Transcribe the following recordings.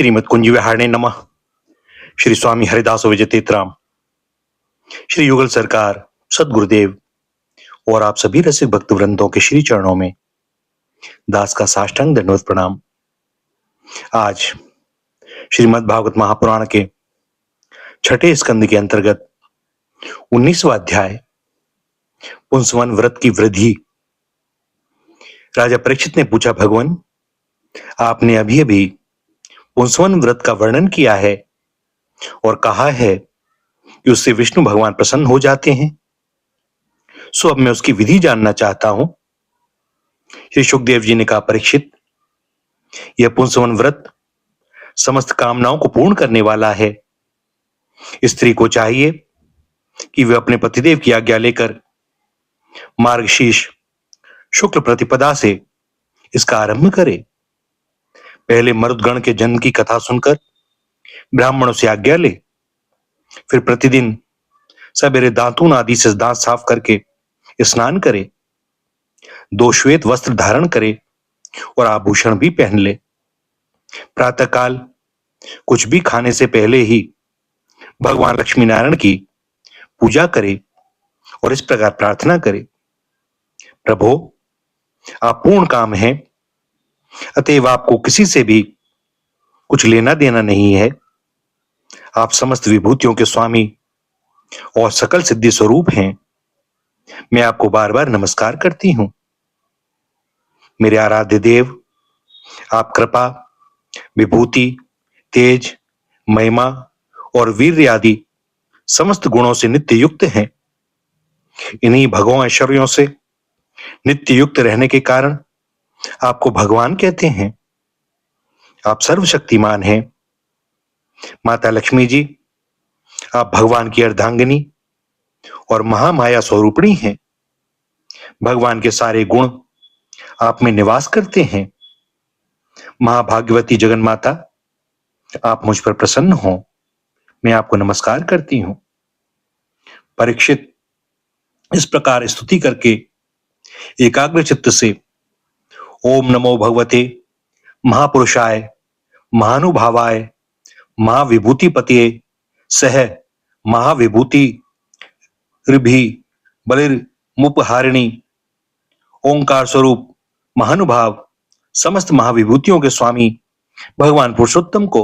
श्रीमद कुंज विहारणे नमः। श्री स्वामी हरिदास विजय तीर्थराम, श्री युगल सरकार, सदगुरुदेव और आप सभी रसिक भक्त वृंदों के श्री चरणों में दास का साष्टांग दंडवत प्रणाम। आज श्रीमद् भागवत महापुराण के छठे स्कंद के अंतर्गत 19वां अध्याय पुंसवन व्रत की वृद्धि। राजा परीक्षित ने पूछा, भगवान, आपने अभी अभी पुंसवन व्रत का वर्णन किया है और कहा है कि उससे विष्णु भगवान प्रसन्न हो जाते हैं, सो अब मैं उसकी विधि जानना चाहता हूं। श्री सुखदेव जी ने कहा, परीक्षित, यह पुंसवन व्रत समस्त कामनाओं को पूर्ण करने वाला है। स्त्री को चाहिए कि वह अपने पतिदेव की आज्ञा लेकर मार्गशीर्ष शुक्ल प्रतिपदा से इसका आरंभ करे। पहले मरुदगण के जन्म की कथा सुनकर ब्राह्मणों से आज्ञा ले, फिर प्रतिदिन सवेरे दातून आदि से दांत साफ करके स्नान करे, 2 श्वेत वस्त्र धारण करे और आभूषण भी पहन ले। प्रातःकाल कुछ भी खाने से पहले ही भगवान लक्ष्मी नारायण की पूजा करे और इस प्रकार प्रार्थना करे, प्रभो, आप पूर्ण काम हैं, अतएव आपको किसी से भी कुछ लेना देना नहीं है। आप समस्त विभूतियों के स्वामी और सकल सिद्धि स्वरूप हैं। मैं आपको बार बार नमस्कार करती हूं। मेरे आराध्य देव, आप कृपा, विभूति, तेज, महिमा और वीर्य आदि समस्त गुणों से नित्य युक्त हैं। इन्हीं भगवान ऐश्वर्यों से नित्य युक्त रहने के कारण आपको भगवान कहते हैं। आप सर्वशक्तिमान हैं। माता लक्ष्मी जी, आप भगवान की अर्धांगिनी और महामाया स्वरूपिणी हैं। भगवान के सारे गुण आप में निवास करते हैं। महाभाग्यवती जगन माता, आप मुझ पर प्रसन्न हो। मैं आपको नमस्कार करती हूं। परीक्षित इस प्रकार स्तुति करके एकाग्र चित्त से ओम नमो भगवते महापुरुषाय महानुभावाय महाविभूतिपतये सह महाविभूति ऋभि बलिर्मुपहारिणी ओंकार स्वरूप महानुभाव समस्त महाविभूतियों के स्वामी भगवान पुरुषोत्तम को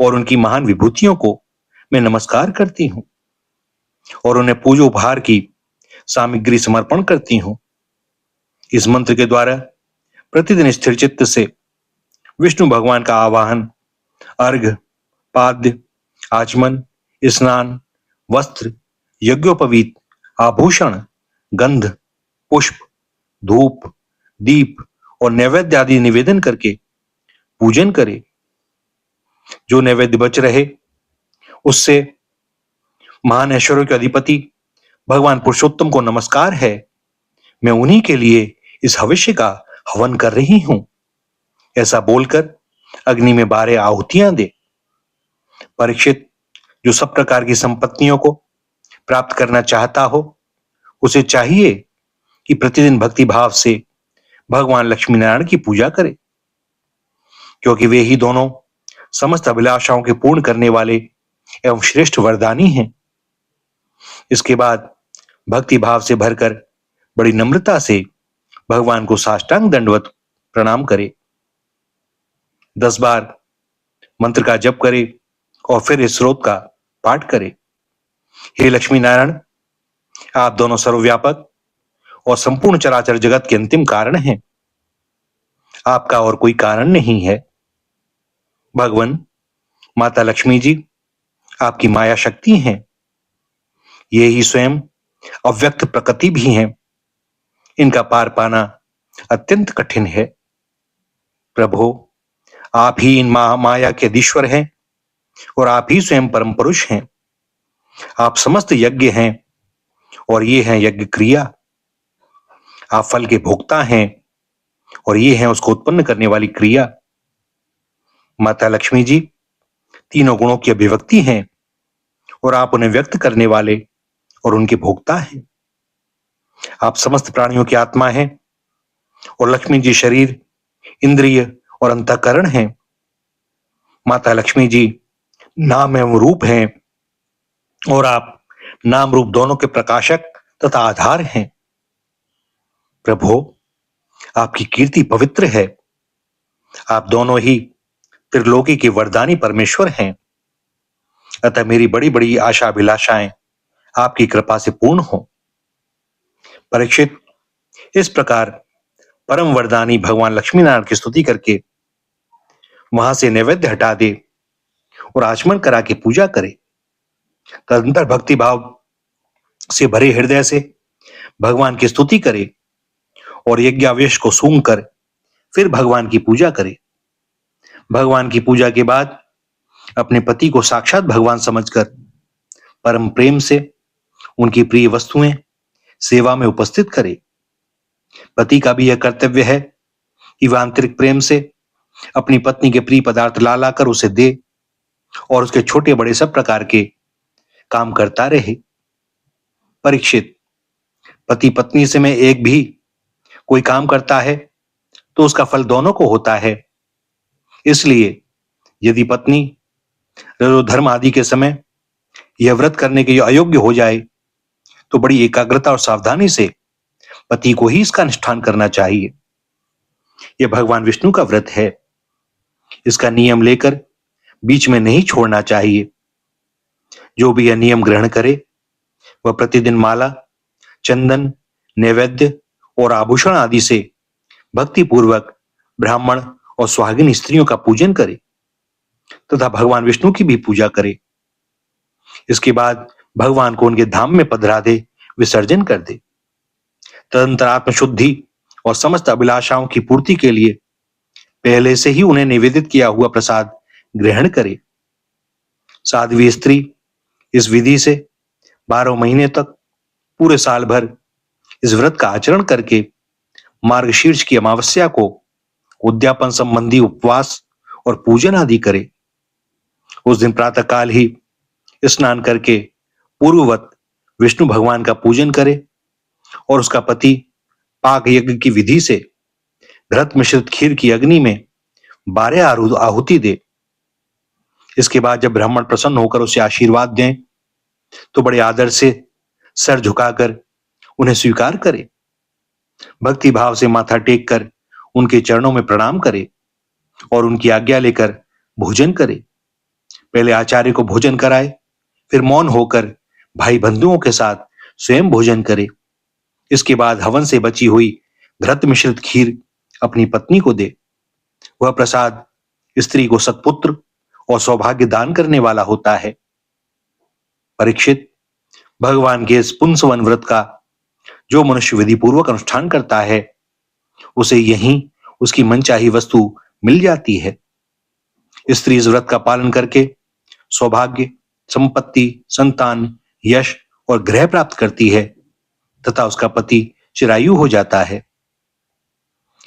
और उनकी महान विभूतियों को मैं नमस्कार करती हूं और उन्हें पूजो उपहार की सामग्री समर्पण करती हूं। इस मंत्र के द्वारा प्रतिदिन स्थिर चित्त से विष्णु भगवान का आवाहन, अर्घ्य, पाद्य, आचमन, स्नान, वस्त्र, यज्ञोपवीत, आभूषण, गंध, पुष्प, धूप, दीप और नैवेद्य आदि निवेदन करके पूजन करे। जो नैवेद्य बच रहे उससे महान ऐश्वर्यों के अधिपति भगवान पुरुषोत्तम को नमस्कार है। मैं उन्हीं के लिए इस हविष्य का हवन कर रही हूं। ऐसा बोलकर अग्नि में 12 आहुतियां दे। परीक्षित, जो सब प्रकार की संपत्तियों को प्राप्त करना चाहता हो, उसे चाहिए कि प्रतिदिन भक्ति भाव से भगवान लक्ष्मी नारायण की पूजा करे, क्योंकि वे ही दोनों समस्त अभिलाषाओं के पूर्ण करने वाले एवं श्रेष्ठ वरदानी हैं। इसके बाद भक्ति भाव से भरकर बड़ी नम्रता से भगवान को साष्टांग दंडवत प्रणाम करे। 10 बार मंत्र का जप करे और फिर इस स्रोत का पाठ करे। हे लक्ष्मी नारायण, आप दोनों सर्वव्यापक और संपूर्ण चराचर जगत के अंतिम कारण हैं। आपका और कोई कारण नहीं है। भगवान, माता लक्ष्मी जी आपकी माया शक्ति हैं। ये ही स्वयं अव्यक्त प्रकृति भी हैं। इनका पार पाना अत्यंत कठिन है। प्रभु, आप ही इन माया के अधीश्वर हैं और आप ही स्वयं परम पुरुष हैं। आप समस्त यज्ञ हैं और ये हैं यज्ञ क्रिया। आप फल के भोक्ता हैं और ये हैं उसको उत्पन्न करने वाली क्रिया। माता लक्ष्मी जी तीनों गुणों की अभिव्यक्ति हैं और आप उन्हें व्यक्त करने वाले और उनके भोक्ता हैं। आप समस्त प्राणियों की आत्मा हैं और लक्ष्मी जी शरीर, इंद्रिय और अंतःकरण हैं। माता लक्ष्मी जी नाम एवं रूप हैं और आप नाम रूप दोनों के प्रकाशक तथा आधार हैं। प्रभु, आपकी कीर्ति पवित्र है। आप दोनों ही त्रिलोकी के वरदानी परमेश्वर हैं। अतः मेरी बड़ी बड़ी आशा अभिलाषाएं आपकी कृपा से पूर्ण हो। परीक्षित, इस प्रकार परम वरदानी भगवान लक्ष्मी नारायण की स्तुति करके वहां से नैवेद्य हटा दे और आचमन करा के पूजा करे। तदंतर भक्ति भाव से भरे हृदय से भगवान की स्तुति करे और यज्ञावेश को सूंघ कर फिर भगवान की पूजा करे। भगवान की पूजा के बाद अपने पति को साक्षात भगवान समझकर परम प्रेम से उनकी प्रिय वस्तुएं सेवा में उपस्थित करे। पति का भी यह कर्तव्य है कि वह आंतरिक प्रेम से अपनी पत्नी के प्रिय पदार्थ ला लाकर उसे दे और उसके छोटे बड़े सब प्रकार के काम करता रहे। परीक्षित, पति पत्नी से में एक भी कोई काम करता है तो उसका फल दोनों को होता है। इसलिए यदि पत्नी रजोधर्म आदि के समय यह व्रत करने के अयोग्य हो जाए तो बड़ी एकाग्रता और सावधानी से पति को ही इसका अनुष्ठान करना चाहिए। यह भगवान विष्णु का व्रत है। इसका नियम लेकर बीच में नहीं छोड़ना चाहिए। जो भी यह नियम ग्रहण करे वह प्रतिदिन माला, चंदन, नैवेद्य और आभूषण आदि से भक्ति पूर्वक ब्राह्मण और सुहागिन स्त्रियों का पूजन करे तथा भगवान विष्णु की भी पूजा करे। इसके बाद भगवान को उनके धाम में पधरा दे, विसर्जन कर दे। तदंतर आत्मशुद्धि और समस्त अभिलाषाओं की पूर्ति के लिए पहले से ही उन्हें निवेदित किया हुआ प्रसाद ग्रहण करे। साध्वी स्त्री इस विधि से 12 महीने तक पूरे साल भर इस व्रत का आचरण करके मार्गशीर्ष की अमावस्या को उद्यापन संबंधी उपवास और पूजन आदि करे। उस दिन प्रातःकाल ही स्नान करके पूर्ववत विष्णु भगवान का पूजन करे और उसका पति पाक यज्ञ की विधि से घृत मिश्रित खीर की अग्नि में 12 आहुति दे। इसके बाद जब ब्राह्मण प्रसन्न होकर उसे आशीर्वाद दें तो बड़े आदर से सर झुकाकर उन्हें स्वीकार करे। भक्ति भाव से माथा टेक कर उनके चरणों में प्रणाम करे और उनकी आज्ञा लेकर भोजन करे। पहले आचार्य को भोजन कराए, फिर मौन होकर भाई बंधुओं के साथ स्वयं भोजन करे। इसके बाद हवन से बची हुई घृत मिश्रित खीर अपनी पत्नी को दे। वह प्रसाद स्त्री को सत्पुत्र और सौभाग्य दान करने वाला होता है। परीक्षित, भगवान के इस पुंसवन व्रत का जो मनुष्य विधि पूर्वक अनुष्ठान करता है उसे यहीं उसकी मनचाही वस्तु मिल जाती है। स्त्री इस व्रत का पालन करके सौभाग्य, संपत्ति, संतान, यश और ग्रह प्राप्त करती है तथा उसका पति चिरायु हो जाता है।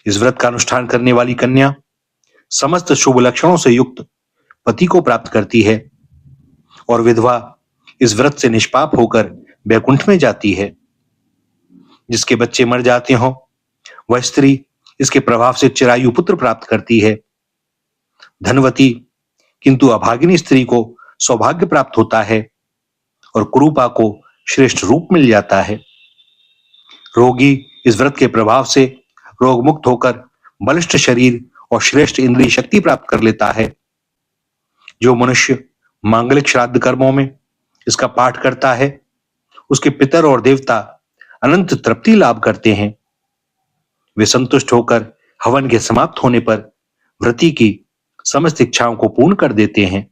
इस व्रत का अनुष्ठान करने वाली कन्या समस्त शुभ लक्षणों से युक्त पति को प्राप्त करती है और विधवा इस व्रत से निष्पाप होकर वैकुंठ में जाती है। जिसके बच्चे मर जाते हों वह स्त्री इसके प्रभाव से चिरायु पुत्र प्राप्त करती है। धनवती किंतु अभागिनी स्त्री को सौभाग्य प्राप्त होता है और कुरूपा को श्रेष्ठ रूप मिल जाता है। रोगी इस व्रत के प्रभाव से रोग मुक्त होकर बलिष्ठ शरीर और श्रेष्ठ इंद्रिय शक्ति प्राप्त कर लेता है। जो मनुष्य मांगलिक श्राद्ध कर्मों में इसका पाठ करता है उसके पितर और देवता अनंत तृप्ति लाभ करते हैं। वे संतुष्ट होकर हवन के समाप्त होने पर व्रती की समस्त इच्छाओं को पूर्ण कर देते हैं।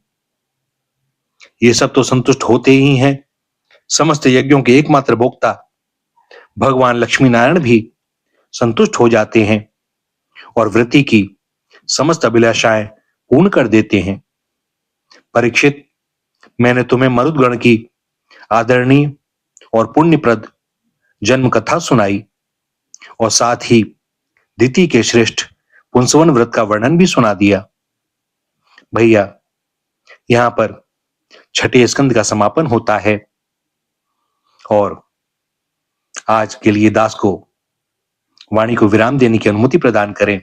ये सब तो संतुष्ट होते ही हैं, समस्त यज्ञों के एकमात्र भोक्ता भगवान लक्ष्मी नारायण भी संतुष्ट हो जाते हैं और व्रती की समस्त अभिलाषाएं पूर्ण कर देते हैं। परीक्षित, मैंने तुम्हें मरुदगण की आदरणीय और पुण्यप्रद जन्म कथा सुनाई और साथ ही दिति के श्रेष्ठ पुंसवन व्रत का वर्णन भी सुना दिया। भैया, यहां पर छठे स्कंद का समापन होता है और आज के लिए दास को वाणी को विराम देने की अनुमति प्रदान करें।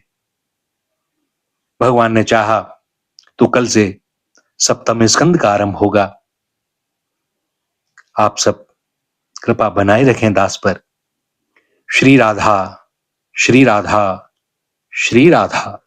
भगवान ने चाहा तो कल से सप्तम स्कंद का आरंभ होगा। आप सब कृपा बनाए रखें दास पर। श्री राधा, श्री राधा, श्री राधा।